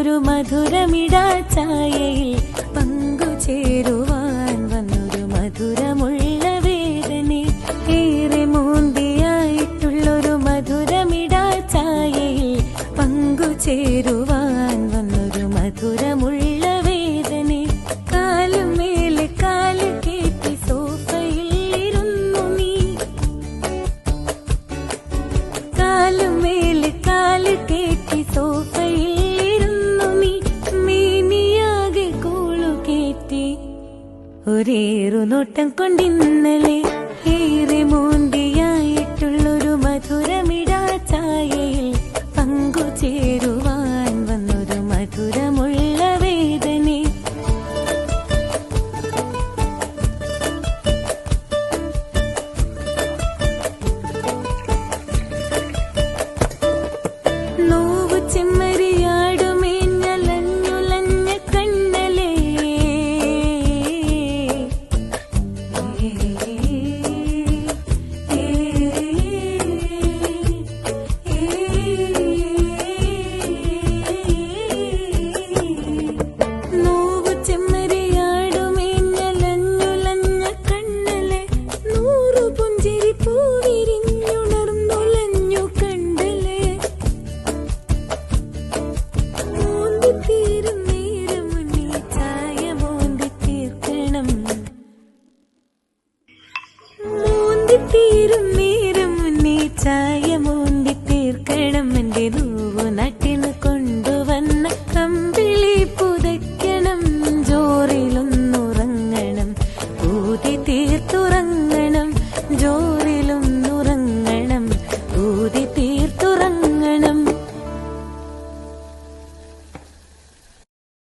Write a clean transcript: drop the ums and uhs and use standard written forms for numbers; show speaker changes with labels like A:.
A: കെട്ടിയിട്ടുള്ളൊരു മധുരമിടാ ചായയിൽ പങ്കുചേരുവാൻ വന്നൊരു മധുരമുള്ള വേദനെ. ഏറെ മോന്തിയായിട്ടുള്ളൊരു മധുരമിടാ ചായയിൽ പങ്കുചേരുവാൻ വന്നൊരു മധുരമുള്ള വേദനെ. കാലുമേലെ കാല് കേറ്റി സോഫയിൽ ഇരുന്നു നീ, കാലുമേലെ കാല് കേറ്റി സോഫയിൽ ഇരുന്നു നീ. മീനിയാകെ കൂളു കേറ്റി ഒരേറു നോട്ടം കൊണ്ടിന്നലെ ഏറെ മോന്തി